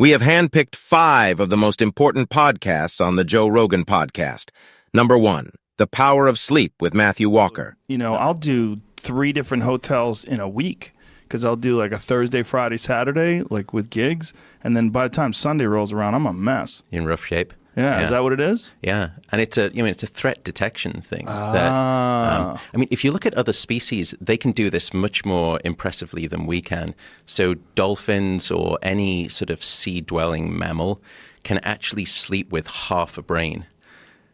We have handpicked 5 of the most important podcasts on the Joe Rogan podcast. Number 1, The Power of Sleep with Matthew Walker. You know, I'll do 3 different hotels in a week because I'll do like a Thursday, Friday, Saturday, like with gigs. And then by the time Sunday rolls around, I'm a mess. In rough shape. Yeah, is that what it is? Yeah, and it's a threat detection thing. That if you look at other species, they can do this much more impressively than we can. So dolphins or any sort of sea-dwelling mammal can actually sleep with half a brain.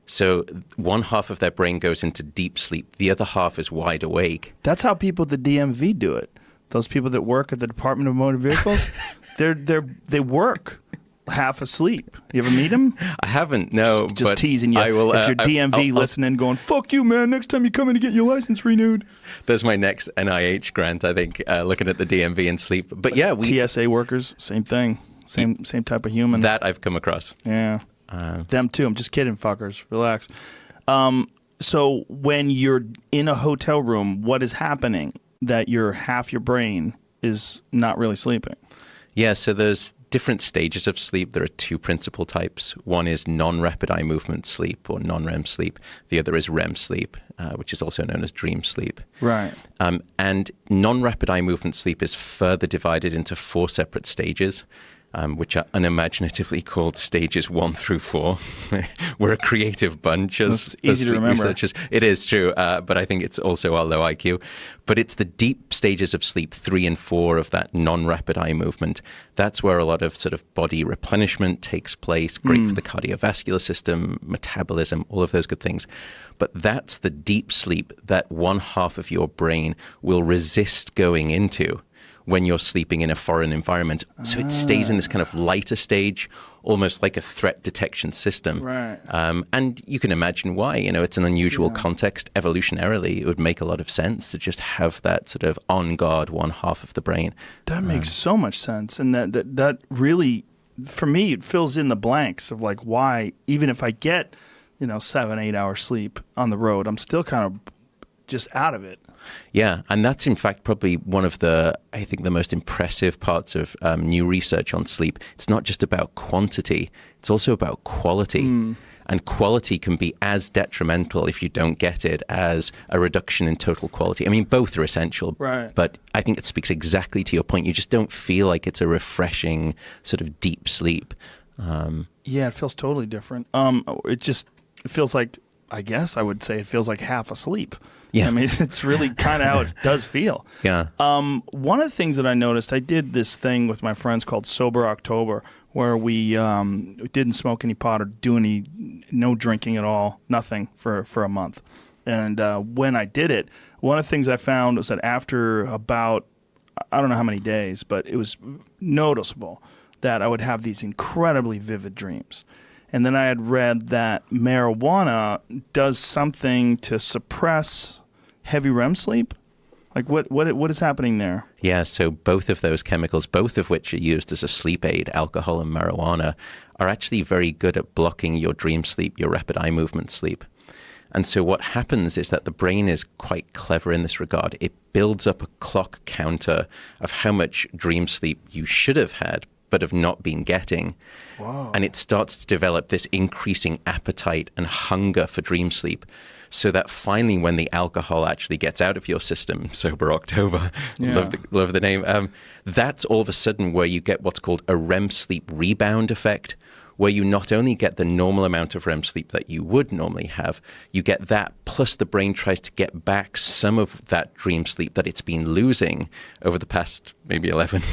So one half of their brain goes into deep sleep, the other half is wide awake. That's how people at the DMV do it. Those people that work at the Department of Motor Vehicles, they work half asleep. You ever meet them? I haven't, no. Just teasing you. I will, if you're DMV listening, going, fuck you, man, next time you come in to get your license renewed. There's my next NIH grant, I think, looking at the DMV and sleep. But yeah, TSA workers, same thing. Same type of human. That I've come across. Yeah. Them too. I'm just kidding, fuckers. Relax. So when you're in a hotel room, what is happening that half your brain is not really sleeping? Yeah, so there's different stages of sleep. There are 2 principal types. One is non-rapid eye movement sleep or non-REM sleep. The other is REM sleep, which is also known as dream sleep. Right. And non-rapid eye movement sleep is further divided into 4 separate stages, which are unimaginatively called stages 1 through 4. We're a creative bunch as easy to remember. Researchers. It is true, but I think it's also our low IQ. But it's the deep stages of sleep, 3 and 4 of that non-rapid eye movement. That's where a lot of sort of body replenishment takes place, great for the cardiovascular system, metabolism, all of those good things. But that's the deep sleep that one half of your brain will resist going into when you're sleeping in a foreign environment. So it stays in this kind of lighter stage, almost like a threat detection system. Right. And you can imagine why. It's an unusual context. Evolutionarily, it would make a lot of sense to just have that sort of on guard one half of the brain. That makes so much sense. And that really, for me, it fills in the blanks of like why, even if I get, 7-8 hours sleep on the road, I'm still kind of just out of it. Yeah, and that's in fact probably one of the most impressive parts of new research on sleep. It's not just about quantity, it's also about quality. And quality can be as detrimental if you don't get it as a reduction in total quality. I mean, both are essential, right? But I think it speaks exactly to your point. You just don't feel like it's a refreshing sort of deep sleep. Yeah, it feels totally different. It feels like, I guess I would say it feels like half asleep. Yeah. I mean, it's really kind of how it does feel. Yeah. One of the things that I noticed, I did this thing with my friends called Sober October, where we didn't smoke any pot or do no drinking at all, nothing for a month. And when I did it, one of the things I found was that after about, I don't know how many days, but it was noticeable that I would have these incredibly vivid dreams. And then I had read that marijuana does something to suppress heavy REM sleep. Like what is happening there? Yeah, so both of those chemicals, both of which are used as a sleep aid, alcohol and marijuana, are actually very good at blocking your dream sleep, your rapid eye movement sleep. And so what happens is that the brain is quite clever in this regard. It builds up a clock counter of how much dream sleep you should have had, but have not been getting. Whoa. And it starts to develop this increasing appetite and hunger for dream sleep, so that finally when the alcohol actually gets out of your system, Sober October, love the name, that's all of a sudden where you get what's called a REM sleep rebound effect, where you not only get the normal amount of REM sleep that you would normally have, you get that, plus the brain tries to get back some of that dream sleep that it's been losing over the past maybe 11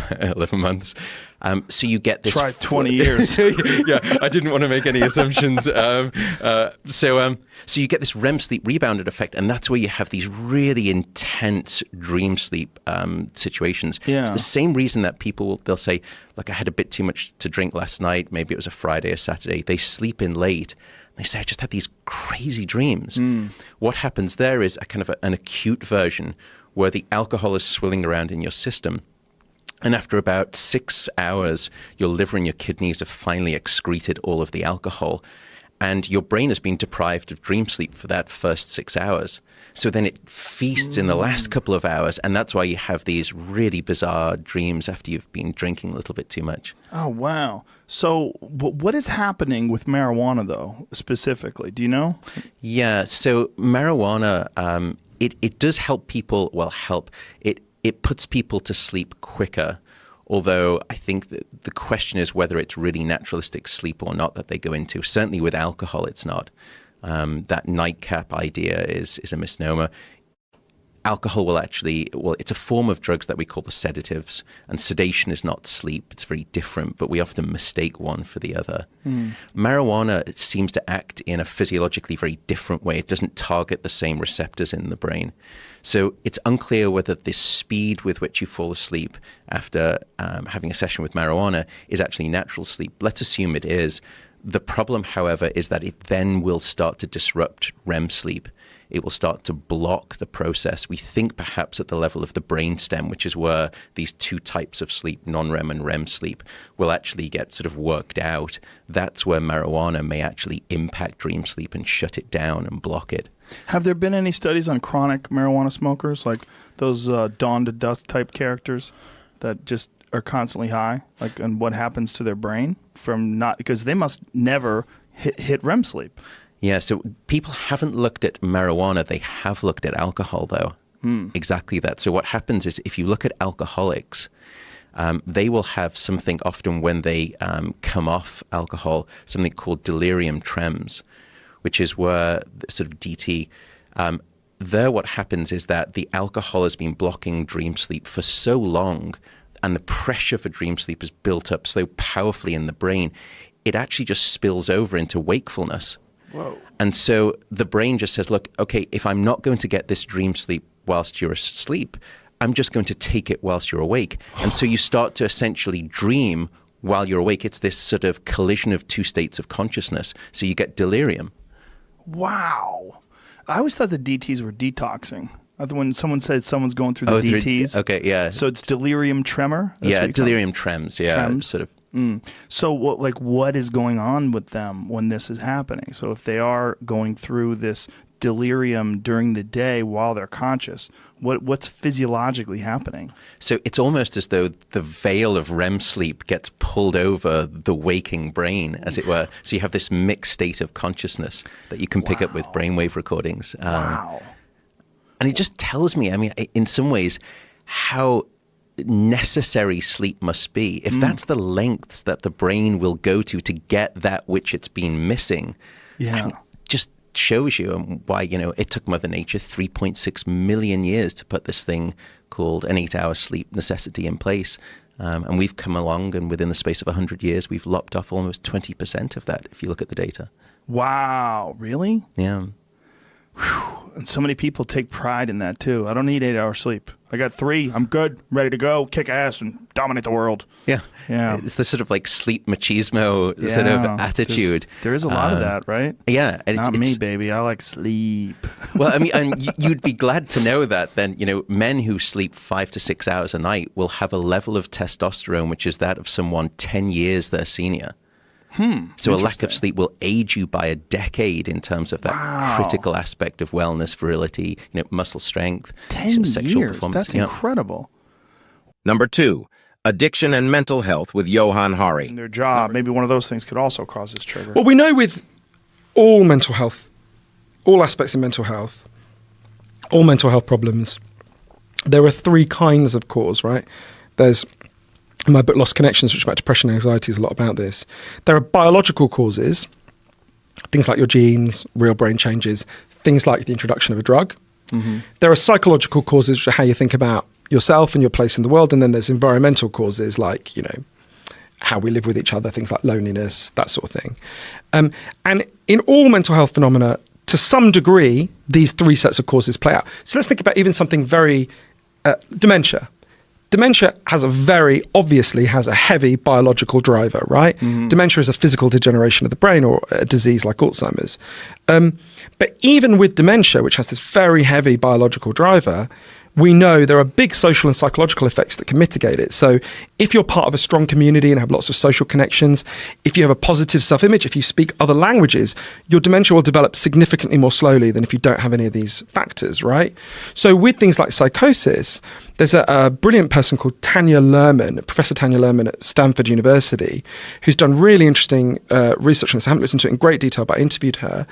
months. So you get this... Try 20 years. Yeah, I didn't want to make any assumptions. So you get this REM sleep rebounded effect, and that's where you have these really intense dream sleep situations. Yeah. It's the same reason that people, they'll say, like, I had a bit too much to drink last night. Maybe it was a Friday or Saturday. They sleep in late. They say, I just had these crazy dreams. What happens there is a kind of an acute version where the alcohol is swirling around in your system. And after about 6 hours, your liver and your kidneys have finally excreted all of the alcohol. and your brain has been deprived of dream sleep for that first 6 hours. So then it feasts in the last couple of hours, and that's why you have these really bizarre dreams after you've been drinking a little bit too much. Oh, wow. So what is happening with marijuana, though, specifically? Do you know? Yeah, so marijuana, it does help people, it puts people to sleep quicker. Although I think that the question is whether it's really naturalistic sleep or not that they go into. Certainly with alcohol, it's not. That nightcap idea is a misnomer. Alcohol will actually, it's a form of drugs that we call the sedatives, and sedation is not sleep. It's very different, but we often mistake one for the other. Marijuana seems to act in a physiologically very different way. It doesn't target the same receptors in the brain. So it's unclear whether the speed with which you fall asleep after having a session with marijuana is actually natural sleep. Let's assume it is. The problem, however, is that it then will start to disrupt REM sleep. It will start to block the process. We think perhaps at the level of the brainstem, which is where these two types of sleep, non-REM and REM sleep, will actually get sort of worked out. That's where marijuana may actually impact dream sleep and shut it down and block it. Have there been any studies on chronic marijuana smokers, like those dawn to dusk type characters that just are constantly high, like, and what happens to their brain from not, because they must never hit REM sleep? Yeah, so people haven't looked at marijuana. They have looked at alcohol, though. Exactly that. So what happens is if you look at alcoholics, they will have something often when they come off alcohol, something called delirium tremens, which is where sort of DT, there what happens is that the alcohol has been blocking dream sleep for so long, and the pressure for dream sleep is built up so powerfully in the brain, it actually just spills over into wakefulness. Whoa. And so the brain just says, look, okay, if I'm not going to get this dream sleep whilst you're asleep, I'm just going to take it whilst you're awake. And so you start to essentially dream while you're awake. It's this sort of collision of two states of consciousness. So you get delirium. Wow. I always thought the DTs were detoxing. When someone said someone's going through the DTs. Okay, yeah. So it's delirium tremor? Yeah, delirium tremens. Yeah, Trems? sort of. So what is going on with them when this is happening? So if they are going through this delirium during the day while they're conscious, what's physiologically happening? So it's almost as though the veil of REM sleep gets pulled over the waking brain, as it were. So you have this mixed state of consciousness that you can pick up with brainwave recordings. Wow. And it just tells me, I mean, in some ways, how necessary sleep must be. If that's the lengths that the brain will go to get that which it's been missing, yeah, just shows you why, it took Mother Nature 3.6 million years to put this thing called an 8-hour sleep necessity in place. And we've come along, and within the space of 100 years, we've lopped off almost 20% of that, if you look at the data. Wow, really? Yeah. Whew. And so many people take pride in that too. I don't need 8 hours sleep. I got 3. I'm good, ready to go, kick ass and dominate the world. Yeah. Yeah. It's the sort of like sleep machismo sort of attitude. There is a lot of that, right? Yeah. Not me, baby. I like sleep. Well, I mean, and you'd be glad to know that then, men who sleep 5 to 6 hours a night will have a level of testosterone which is that of someone 10 years their senior. So a lack of sleep will age you by a decade in terms of that critical aspect of wellness, virility, muscle strength, 10 sexual years. performance. That's incredible. Number 2, addiction and mental health with Johann Hari. In their job, maybe one of those things could also cause this trigger. Well, we know with all mental health, all aspects of mental health, all mental health problems, there are 3 kinds of cause, right? There's, in my book Lost Connections, which is about depression and anxiety, is a lot about this. There are biological causes, things like your genes, real brain changes, things like the introduction of a drug. There are psychological causes, which are how you think about yourself and your place in the world. And then there's environmental causes like, how we live with each other, things like loneliness, that sort of thing. And in all mental health phenomena, to some degree, these 3 sets of causes play out. So let's think about even something very, dementia. Dementia obviously has a heavy biological driver, right? Dementia is a physical degeneration of the brain or a disease like Alzheimer's. But even with dementia, which has this very heavy biological driver, we know there are big social and psychological effects that can mitigate it. So if you're part of a strong community and have lots of social connections, if you have a positive self-image, if you speak other languages, your dementia will develop significantly more slowly than if you don't have any of these factors, right? So with things like psychosis, there's a brilliant person called Professor Tanya Lerman at Stanford University, who's done really interesting research on this. I haven't looked into it in great detail, but I interviewed her,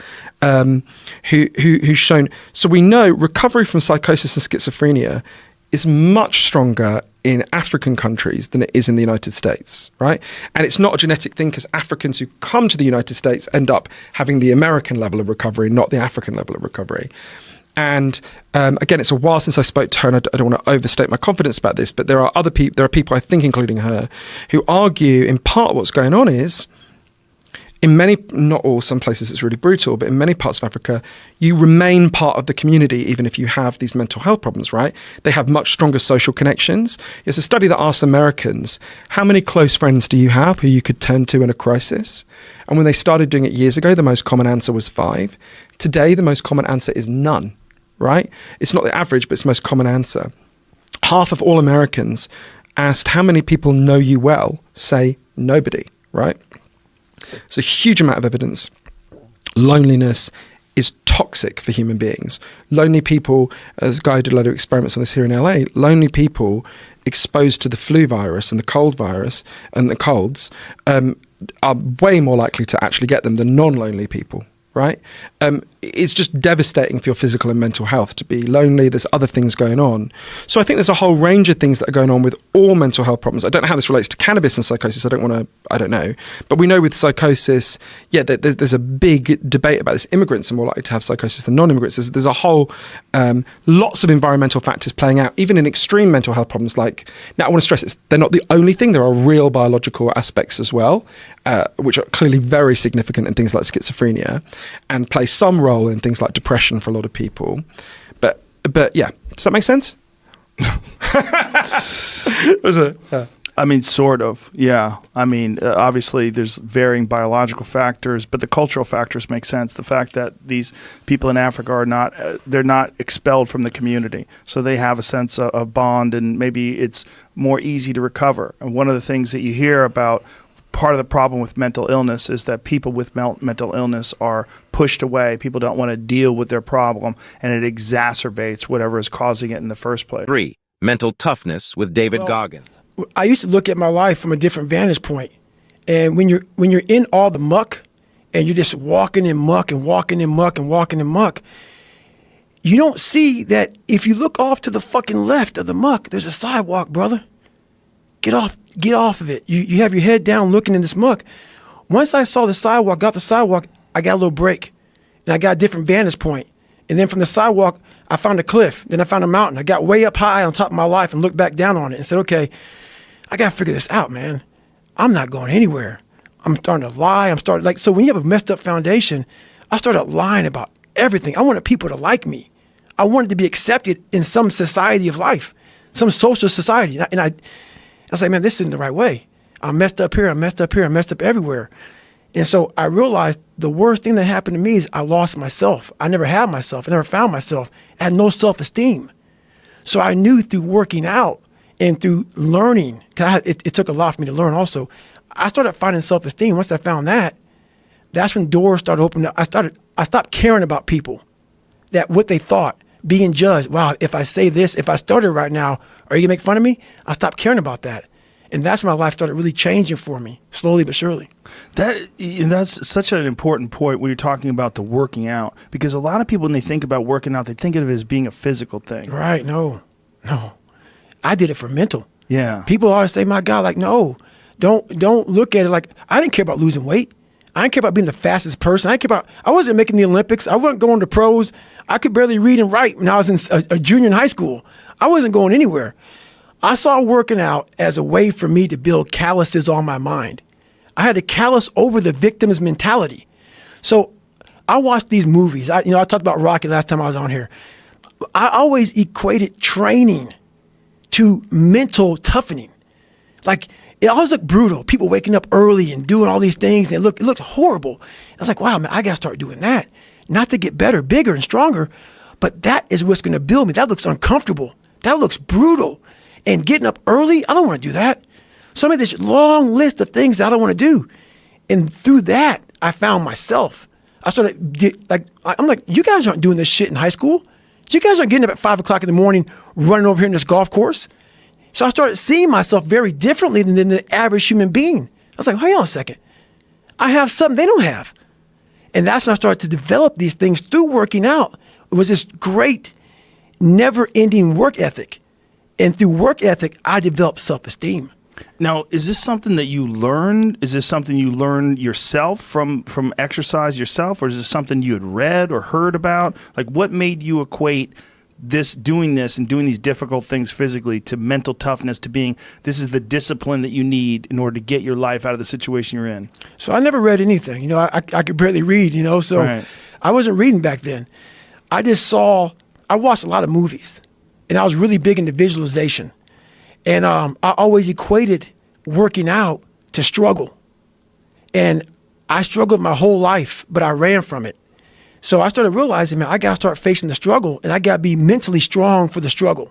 who's shown, so we know recovery from psychosis and schizophrenia is much stronger in African countries than it is in the United States, right? And it's not a genetic thing, because Africans who come to the United States end up having the American level of recovery, not the African level of recovery. And again, it's a while since I spoke to her, and I don't want to overstate my confidence about this, but there are people, I think, including her, who argue in part what's going on is, in many, not all, some places it's really brutal, but in many parts of Africa, you remain part of the community even if you have these mental health problems, right? They have much stronger social connections. It's a study that asks Americans, how many close friends do you have who you could turn to in a crisis? And when they started doing it years ago, the most common answer was 5. Today, the most common answer is none, right? It's not the average, but it's the most common answer. Half of all Americans asked how many people know you well, say nobody, right? It's a huge amount of evidence. Loneliness is toxic for human beings. Lonely people, as a guy who did a lot of experiments on this here in LA, lonely people exposed to the flu virus and the cold virus and the colds are way more likely to actually get them than non-lonely people, right? It's just devastating for your physical and mental health to be lonely. There's other things going on. So I think there's a whole range of things that are going on with all mental health problems. I don't know how this relates to cannabis and psychosis. I don't know. But we know with psychosis, there's a big debate about this. Immigrants are more likely to have psychosis than non-immigrants. There's a whole, lots of environmental factors playing out, even in extreme mental health problems. Like, now I want to stress they're not the only thing. There are real biological aspects as well, which are clearly very significant in things like schizophrenia and play some role in things like depression for a lot of people. But yeah, does that make sense? Was it? I mean, sort of, yeah. I mean, obviously there's varying biological factors, but the cultural factors make sense. The fact that these people in Africa are not, they're not expelled from the community. So they have a sense of bond, and maybe it's more easy to recover. And one of the things that you hear about, part of the problem with mental illness, is that people with mental illness are pushed away. People don't want to deal with their problem, and it exacerbates whatever is causing it in the first place. 3. Mental Toughness with David Goggins. I used to look at my life from a different vantage point. And when you're in all the muck, and you're just walking in muck and walking in muck and walking in muck, you don't see that if you look off to the fucking left of the muck, there's a sidewalk, brother. Get off of it. You have your head down looking in this muck. Once I saw the sidewalk, got the sidewalk, I got a little break. And I got a different vantage point. And then from the sidewalk, I found a cliff. Then I found a mountain. I got way up high on top of my life and looked back down on it and said, okay, I got to figure this out, man. I'm not going anywhere. I'm starting to lie. So when you have a messed up foundation, I started lying about everything. I wanted people to like me. I wanted to be accepted in some society of life, some social society. And I was like, man, this isn't the right way. I messed up here, I messed up here, I messed up everywhere. And so I realized the worst thing that happened to me is I lost myself. I never had myself. I never found myself. I had no self-esteem. So I knew through working out and through learning, because it took a lot for me to learn also, I started finding self-esteem. Once I found that, that's when doors started opening up. I stopped caring about people, that what they thought, being judged. Wow, if I say this, if I started right now, are you gonna make fun of me? I stopped caring about that. And that's when my life started really changing for me, slowly but surely. That's such an important point when you're talking about the working out, because a lot of people, when they think about working out, they think of it as being a physical thing. Right, no. I did it for mental. Yeah. People always say, my God, like, no, don't look at it like, I didn't care about losing weight. I didn't care about being the fastest person. I wasn't making the Olympics. I wasn't going to pros. I could barely read and write when I was in a junior in high school. I wasn't going anywhere. I saw working out as a way for me to build calluses on my mind. I had to callous over the victim's mentality. So I watched these movies. I talked about Rocky last time I was on here. I always equated training to mental toughening. Like, it always looked brutal. People waking up early and doing all these things, and it looked horrible. I was like, wow, man, I got to start doing that. Not to get better, bigger, and stronger, but that is what's going to build me. That looks uncomfortable. That looks brutal. And getting up early, I don't want to do that. So I made this long list of things I don't want to do. And through that, I found myself. I started, I'm like, you guys aren't doing this shit in high school. You guys aren't getting up at 5 o'clock in the morning, running over here in this golf course. So I started seeing myself very differently than the average human being. I was like, hang on a second. I have something they don't have. And that's when I started to develop these things through working out. It was this great, never-ending work ethic. And through work ethic, I developed self-esteem. Now, is this something that you learned? Is this something you learned yourself from exercise yourself? Or is this something you had read or heard about? Like, what made you equate doing this and doing these difficult things physically to mental toughness, to being, this is the discipline that you need in order to get your life out of the situation you're in? So I never read anything. I could barely read, so right. I wasn't reading back then. I watched a lot of movies, and I was really big into visualization. And I always equated working out to struggle. And I struggled my whole life, but I ran from it. So I started realizing, man, I got to start facing the struggle, and I got to be mentally strong for the struggle.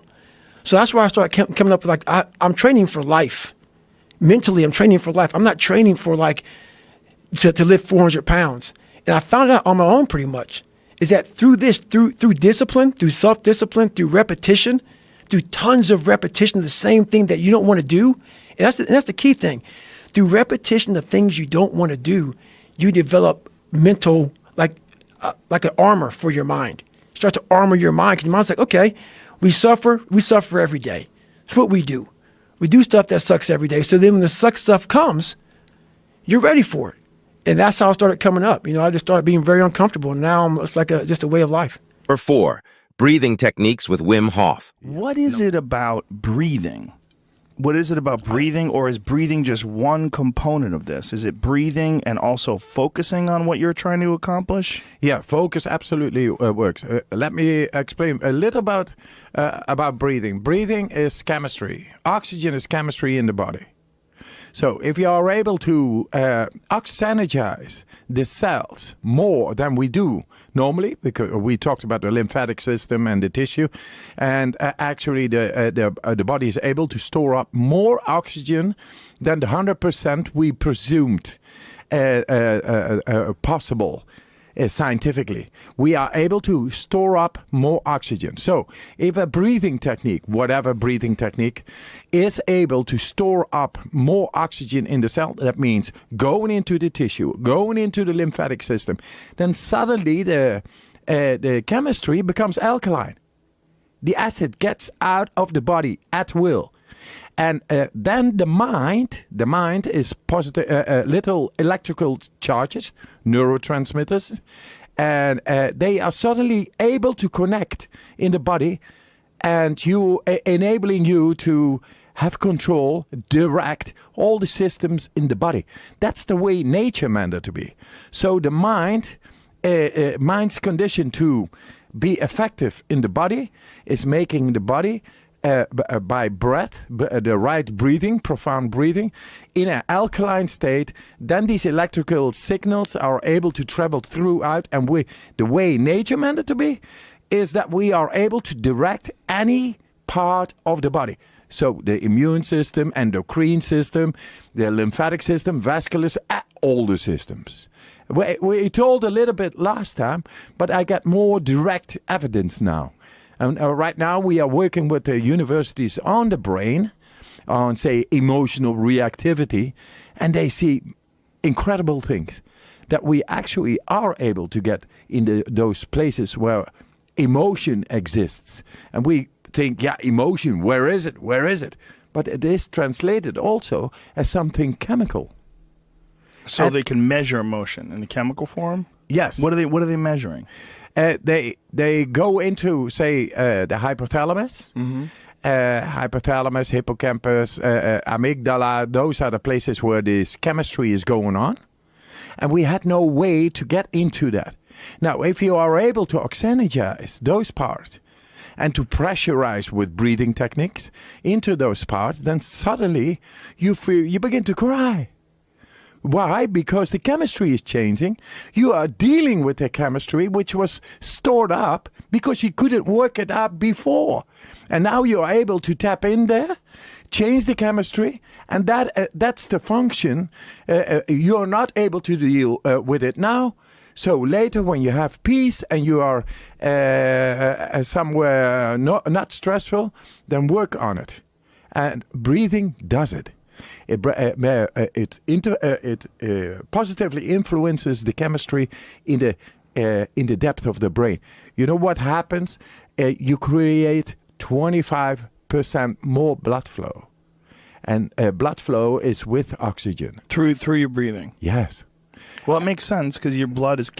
So that's where I started coming up with, I'm training for life. Mentally, I'm training for life. I'm not training for, to lift 400 pounds. And I found out on my own pretty much, is that through discipline, through self-discipline, through repetition, through tons of repetition of the same thing that you don't want to do, and that's the key thing. Through repetition of things you don't want to do, you develop mental, like an armor for your mind. You start to armor your mind, because your mind's like, okay, we suffer every day. It's what we do. We do stuff that sucks every day. So then when the suck stuff comes, you're ready for it. And that's how I started coming up. I just started being very uncomfortable. And now it's like just a way of life. Number 4, breathing techniques with Wim Hof. What is it about breathing? What is it about breathing, or is breathing just one component of this? Is it breathing and also focusing on what you're trying to accomplish? Yeah, focus absolutely works. Let me explain a little about breathing. Breathing is chemistry. Oxygen is chemistry in the body. So if you are able to oxygenize the cells more than we do normally, because we talked about the lymphatic system and the tissue, and actually the body is able to store up more oxygen than the 100% we presumed possible. Scientifically, we are able to store up more oxygen. So if a breathing technique, whatever breathing technique, is able to store up more oxygen in the cell, that means going into the tissue, going into the lymphatic system, then suddenly the chemistry becomes alkaline. The acid gets out of the body at will. And then the mind is positive, little electrical charges, neurotransmitters, and they are suddenly able to connect in the body, and enabling you to have control, direct all the systems in the body. That's the way nature meant it to be. So the mind's condition to be effective in the body is making the body by breath, the right breathing, profound breathing, in an alkaline state. Then these electrical signals are able to travel throughout, and the way nature meant it to be is that we are able to direct any part of the body. So the immune system, endocrine system, the lymphatic system, vascular, all the systems. We told a little bit last time, but I got more direct evidence now. And right now we are working with the universities on the brain, on, say, emotional reactivity, and they see incredible things that we actually are able to get in those places where emotion exists. And we think, yeah, emotion, where is it? Where is it? But it is translated also as something chemical. So they can measure emotion in the chemical form? Yes. What are they measuring? They go into, say, the hypothalamus, hypothalamus, hippocampus, amygdala. Those are the places where this chemistry is going on. And we had no way to get into that. Now, if you are able to oxygenize those parts and to pressurize with breathing techniques into those parts, then suddenly you begin to cry. Why? Because the chemistry is changing. You are dealing with the chemistry which was stored up because you couldn't work it up before. And now you are able to tap in there, change the chemistry, and that's the function. You're not able to deal with it now. So later when you have peace and you are somewhere not stressful, then work on it. And breathing does it. It positively influences the chemistry in the depth of the brain. You know what happens? You create 25% more blood flow, and blood flow is with oxygen through your breathing. Yes. Well, it makes sense because your blood is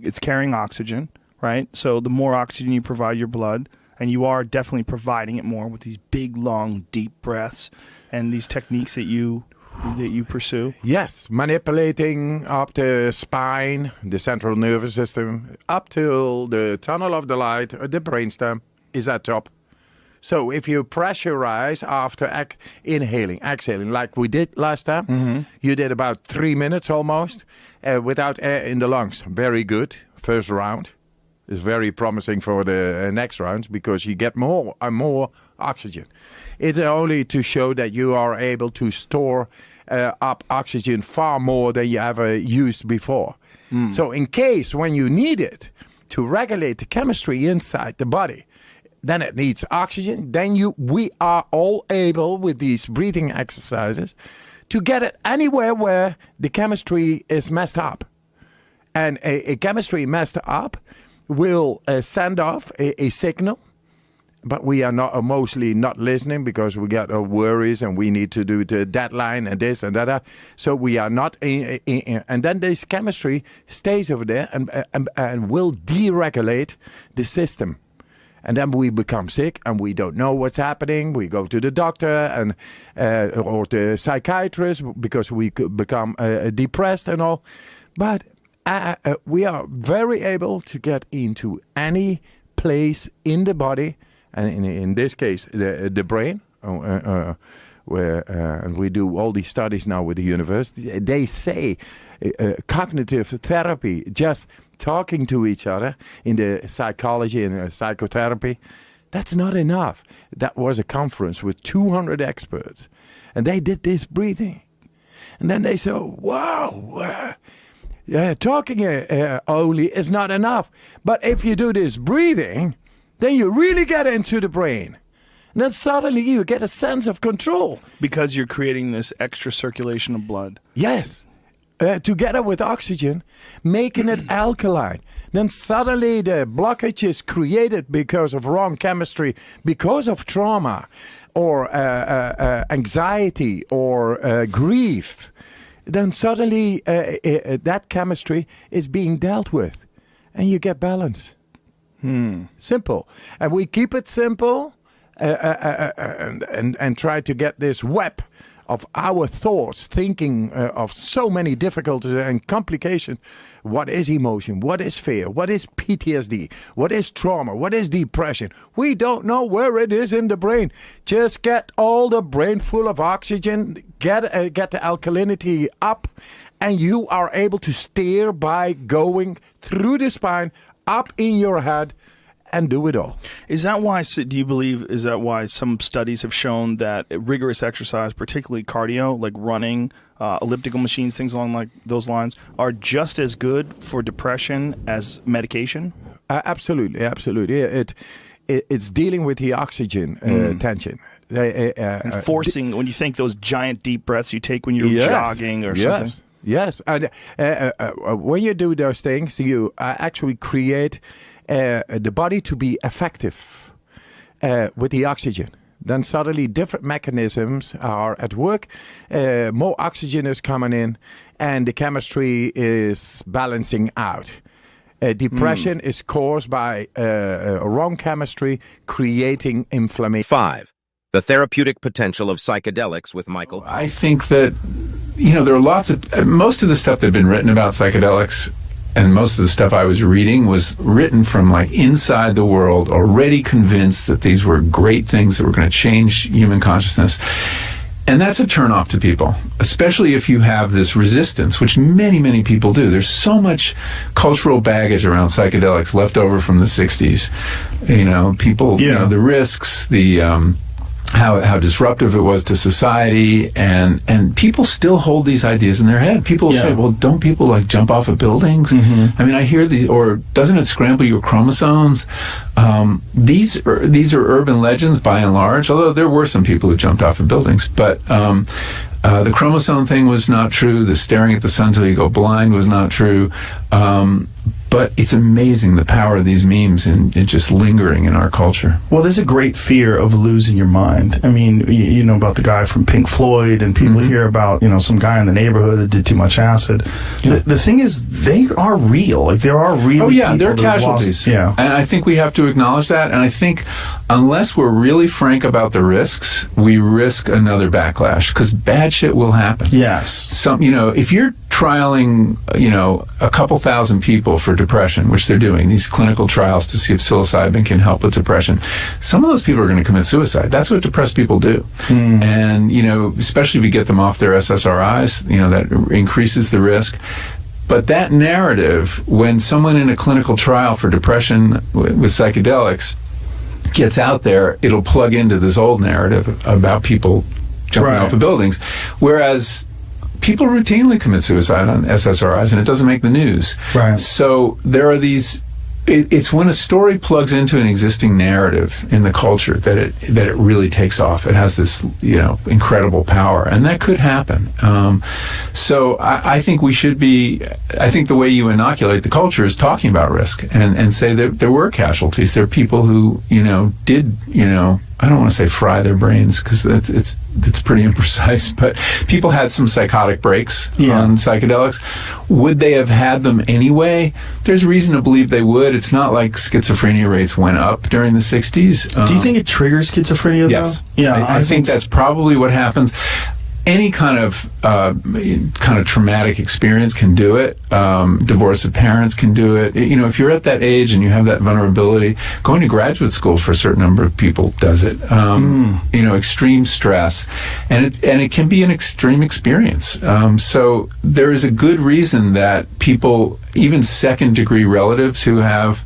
it's carrying oxygen, right? So the more oxygen you provide your blood, and you are definitely providing it more with these big, long, deep breaths and these techniques that you pursue. Yes, manipulating up the spine, the central nervous system, up till the tunnel of the light, the brainstem is at top. So if you pressurize after inhaling, exhaling, like we did last time, you did about 3 minutes almost without air in the lungs. Very good. First round is very promising for the next rounds because you get more and more oxygen. It's only to show that you are able to store up oxygen far more than you ever used before. So in case when you need it to regulate the chemistry inside the body, then it needs oxygen. Then we are all able with these breathing exercises to get it anywhere where the chemistry is messed up. And a chemistry messed up will send off a signal, but we are mostly not listening because we got worries and we need to do the deadline and this and that. So we are not, and then this chemistry stays over there and will deregulate the system. And then we become sick and we don't know what's happening. We go to the doctor and or the psychiatrist because we could become depressed and all. But we are very able to get into any place in the body, and in this case, the brain, where and we do all these studies now with the university. They say cognitive therapy, just talking to each other in the psychology and psychotherapy, that's not enough. That was a conference with 200 experts, and they did this breathing. And then they said, wow, talking only is not enough. But if you do this breathing, then you really get into the brain. And then suddenly you get a sense of control. Because you're creating this extra circulation of blood. Yes. Together with oxygen, making it alkaline. Then suddenly the blockage is created because of wrong chemistry, because of trauma, or anxiety, or grief. Then suddenly that chemistry is being dealt with, and you get balance. Simple. And we keep it simple and try to get this web of our thoughts, thinking of so many difficulties and complications. What is emotion? What is fear? What is PTSD? What is trauma? What is depression? We don't know where it is in the brain. Just get all the brain full of oxygen, get the alkalinity up, and you are able to steer by going through the spine, up in your head, and do it all. Is that why some studies have shown that rigorous exercise, particularly cardio, like running, elliptical machines, things along like those lines, are just as good for depression as medication? Absolutely. It's dealing with the oxygen tension. And forcing, when you think those giant deep breaths you take when you're jogging or something. Yes, and when you do those things, you actually create the body to be effective with the oxygen. Then suddenly different mechanisms are at work, more oxygen is coming in, and the chemistry is balancing out. Depression is caused by wrong chemistry creating inflammation. 5. The Therapeutic Potential of Psychedelics with Michael. I think that, there are lots of, most of the stuff that had been written about psychedelics and most of the stuff I was reading was written from inside the world, already convinced that these were great things that were going to change human consciousness. And that's a turnoff to people, especially if you have this resistance, which many, many people do. There's so much cultural baggage around psychedelics left over from the 60s. People, the risks, the how disruptive it was to society, and people still hold these ideas in their head. People say, well, don't people like jump off of buildings? I mean, I hear these, or doesn't it scramble your chromosomes? These are urban legends by and large, although there were some people who jumped off of buildings. But the chromosome thing was not true. The staring at the sun till you go blind was not true. But it's amazing the power of these memes and just lingering in our culture. Well, there's a great fear of losing your mind. I mean, you know about the guy from Pink Floyd, and people hear about, some guy in the neighborhood that did too much acid. Yeah. The thing is, they are real. Like, there are real people. They're casualties. And I think we have to acknowledge that. And I think unless we're really frank about the risks, we risk another backlash, because bad shit will happen. Yes. If you're trialing, a couple thousand people for depression, which they're doing, these clinical trials to see if psilocybin can help with depression, some of those people are going to commit suicide. That's what depressed people do. And, especially if you get them off their SSRIs, that increases the risk. But that narrative, when someone in a clinical trial for depression with psychedelics gets out there, it'll plug into this old narrative about people jumping off of buildings. Whereas people routinely commit suicide on SSRIs, and it doesn't make the news. Right. So there are these. It's when a story plugs into an existing narrative in the culture that it really takes off. It has this incredible power, and that could happen. So I think we should be. I think the way you inoculate the culture is talking about risk and say that there were casualties. There are people who did I don't want to say fry their brains, because it's pretty imprecise, but people had some psychotic breaks on psychedelics. Would they have had them anyway? There's reason to believe they would. It's not like schizophrenia rates went up during the 60s. Do you think it triggers schizophrenia, yes. though? Yeah, I think that's probably what happens. Any kind of traumatic experience can do it. Divorce of parents can do it. If you're at that age and you have that vulnerability, going to graduate school for a certain number of people does it. Extreme stress, and it can be an extreme experience. So there is a good reason that people, even second-degree relatives who have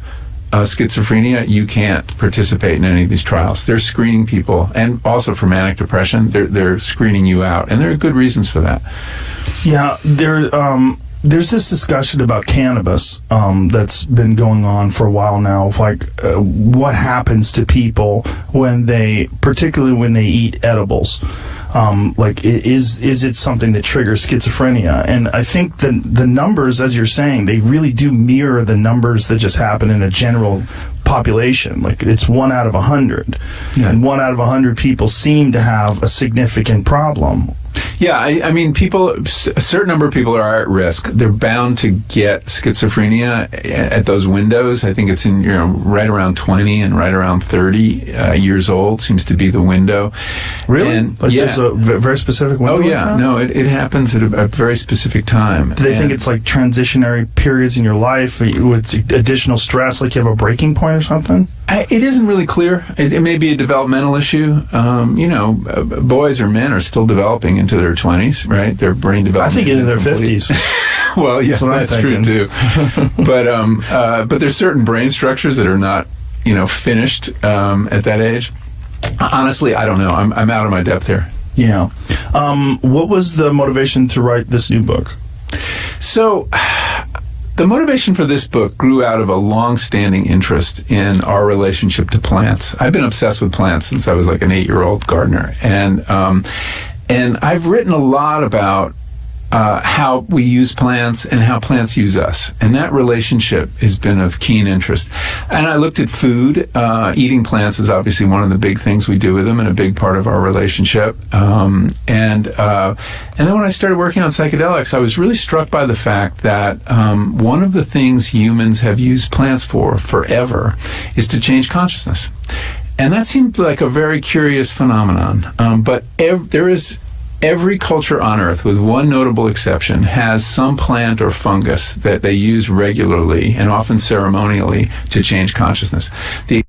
schizophrenia, you can't participate in any of these trials. They're screening people, and also for manic depression, they're screening you out, and there are good reasons for that. Yeah, there's this discussion about cannabis that's been going on for a while now, like what happens to people particularly when they eat edibles. Is it something that triggers schizophrenia? And I think the numbers, as you're saying, they really do mirror the numbers that just happen in a general population. Like, it's 1 out of 100. Yeah. And 1 out of 100 people seem to have a significant problem. Yeah, I mean, a certain number of people are at risk. They're bound to get schizophrenia at those windows. I think it's in right around 20 and right around 30 years old seems to be the window. Really? And, there's a very specific window? Oh, yeah. No, it happens at a very specific time. Do they think it's like transitionary periods in your life with additional stress, like you have a breaking point or something? It isn't really clear. It may be a developmental issue. Boys or men are still developing into their 20s, right? Their brain development. I think in their 50s. Well, yeah, that's true too. But there's certain brain structures that are not, finished at that age. Honestly, I don't know. I'm out of my depth here. Yeah. What was the motivation to write this new book? So, the motivation for this book grew out of a long-standing interest in our relationship to plants. I've been obsessed with plants since I was like an 8-year-old gardener, and I've written a lot about how we use plants and how plants use us, and that relationship has been of keen interest. And I looked at food. Eating plants is obviously one of the big things we do with them and a big part of our relationship. And then when I started working on psychedelics, I was really struck by the fact that one of the things humans have used plants for forever is to change consciousness. And that seemed like a very curious phenomenon. But every culture on Earth, with one notable exception, has some plant or fungus that they use regularly and often ceremonially to change consciousness. The